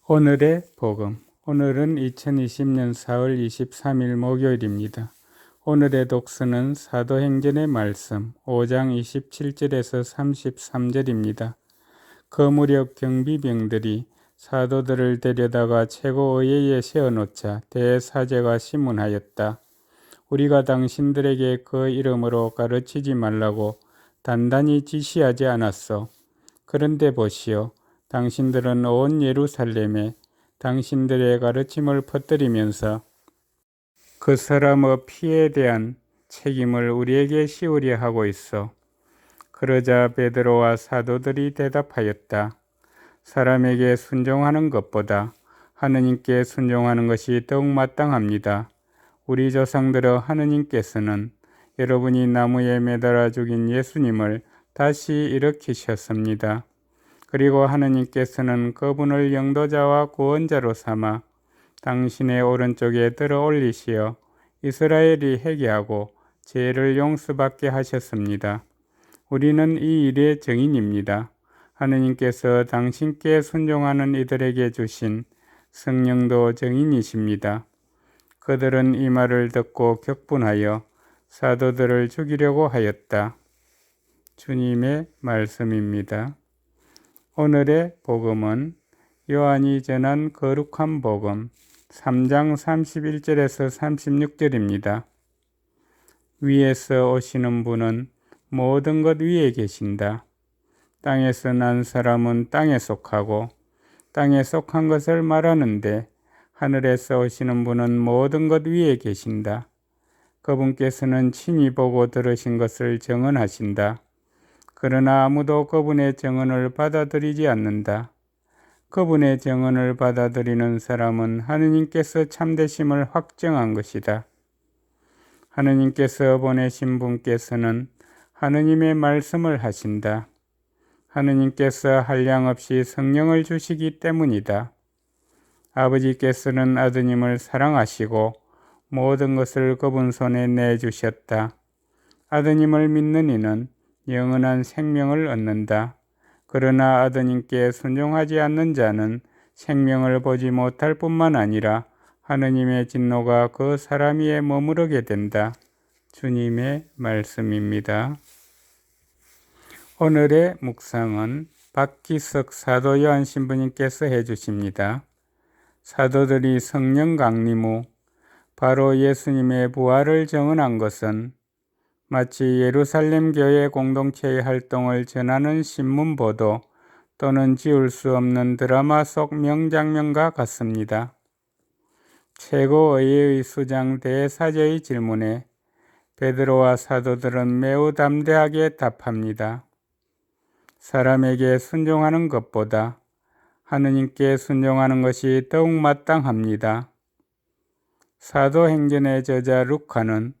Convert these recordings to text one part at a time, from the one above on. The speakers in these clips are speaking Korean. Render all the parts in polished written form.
오늘의 복음. 오늘은 2020년 4월 23일 목요일입니다. 오늘의 독서는 사도행전의 말씀 5장 27절에서 33절입니다. 그 무렵 경비병들이 사도들을 데려다가 최고의회에 세워놓자 대사제가 심문하였다. 우리가 당신들에게 그 이름으로 가르치지 말라고 단단히 지시하지 않았소. 그런데 보시오. 당신들은 온 예루살렘에 당신들의 가르침을 퍼뜨리면서 그 사람의 피에 대한 책임을 우리에게 씌우려 하고 있어. 그러자 베드로와 사도들이 대답하였다. 사람에게 순종하는 것보다 하느님께 순종하는 것이 더욱 마땅합니다. 우리 조상들의 하느님께서는 여러분이 나무에 매달아 죽인 예수님을 다시 일으키셨습니다. 그리고 하느님께서는 그분을 영도자와 구원자로 삼아 당신의 오른쪽에 들어 올리시어 이스라엘이 회개하고 죄를 용서받게 하셨습니다. 우리는 이 일의 증인입니다. 하느님께서 당신께 순종하는 이들에게 주신 성령도 증인이십니다. 그들은 이 말을 듣고 격분하여 사도들을 죽이려고 하였다. 주님의 말씀입니다. 오늘의 복음은 요한이 전한 거룩한 복음 3장 31절에서 36절입니다. 위에서 오시는 분은 모든 것 위에 계신다. 땅에서 난 사람은 땅에 속하고 땅에 속한 것을 말하는데 하늘에서 오시는 분은 모든 것 위에 계신다. 그분께서는 친히 보고 들으신 것을 증언하신다. 그러나 아무도 그분의 증언을 받아들이지 않는다. 그분의 증언을 받아들이는 사람은 하느님께서 참되심을 확정한 것이다. 하느님께서 보내신 분께서는 하느님의 말씀을 하신다. 하느님께서 한량없이 성령을 주시기 때문이다. 아버지께서는 아드님을 사랑하시고 모든 것을 그분 손에 내주셨다. 아드님을 믿는 이는 영원한 생명을 얻는다. 그러나 아드님께 순종하지 않는 자는 생명을 보지 못할 뿐만 아니라 하느님의 진노가 그 사람 위에 머무르게 된다. 주님의 말씀입니다. 오늘의 묵상은 박기석 사도 요한 신부님께서 해주십니다. 사도들이 성령 강림 후 바로 예수님의 부활을 증언한 것은 마치 예루살렘 교회 공동체의 활동을 전하는 신문보도 또는 지울 수 없는 드라마 속 명장면과 같습니다. 최고의회의 수장 대사제의 질문에 베드로와 사도들은 매우 담대하게 답합니다. 사람에게 순종하는 것보다 하느님께 순종하는 것이 더욱 마땅합니다. 사도행전의 저자 루카는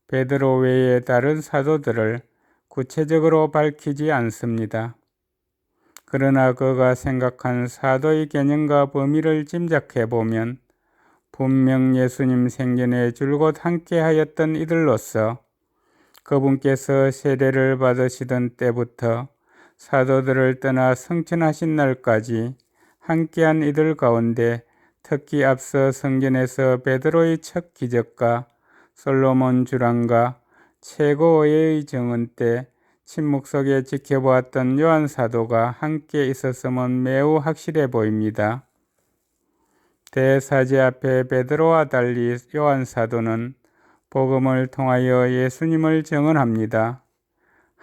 베드로 외에 다른 사도들을 구체적으로 밝히지 않습니다. 그러나 그가 생각한 사도의 개념과 범위를 짐작해 보면 분명 예수님 생전에 줄곧 함께 하였던 이들로서 그분께서 세례를 받으시던 때부터 사도들을 떠나 승천하신 날까지 함께한 이들 가운데 특히 앞서 성전에서 베드로의 첫 기적과 솔로몬 주랑과 최고의회의 증언 때 침묵 속에 지켜보았던 요한 사도가 함께 있었음은 매우 확실해 보입니다. 대사제 앞에 베드로와 달리 요한 사도는 복음을 통하여 예수님을 증언합니다.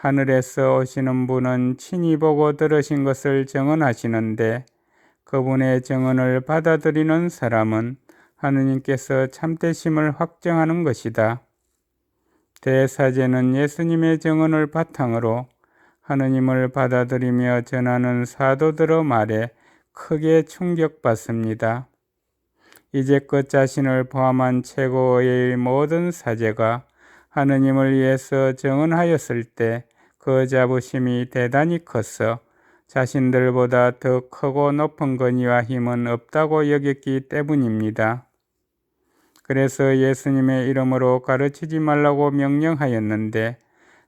하늘에서 오시는 분은 친히 보고 들으신 것을 증언하시는데 그분의 증언을 받아들이는 사람은 하느님께서 참되심을 확정하는 것이다. 대사제는 예수님의 증언을 바탕으로 하느님을 받아들이며 전하는 사도들의 말에 크게 충격받습니다. 이제껏 자신을 포함한 최고의 모든 사제가 하느님을 위해서 증언하였을 때 그 자부심이 대단히 커서 자신들보다 더 크고 높은 권위와 힘은 없다고 여겼기 때문입니다. 그래서 예수님의 이름으로 가르치지 말라고 명령하였는데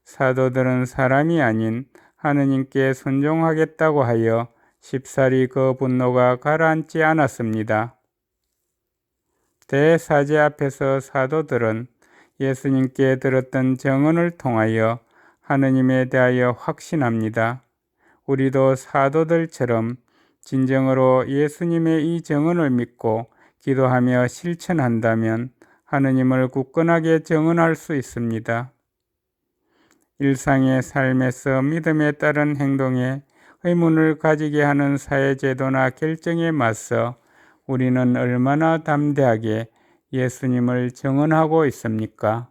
사도들은 사람이 아닌 하느님께 순종하겠다고 하여 쉽사리 그 분노가 가라앉지 않았습니다. 대사제 앞에서 사도들은 예수님께 들었던 증언을 통하여 하느님에 대하여 확신합니다. 우리도 사도들처럼 진정으로 예수님의 이 증언을 믿고 기도하며 실천한다면 하느님을 굳건하게 증언할 수 있습니다. 일상의 삶에서 믿음에 따른 행동에 의문을 가지게 하는 사회제도나 결정에 맞서 우리는 얼마나 담대하게 예수님을 증언하고 있습니까?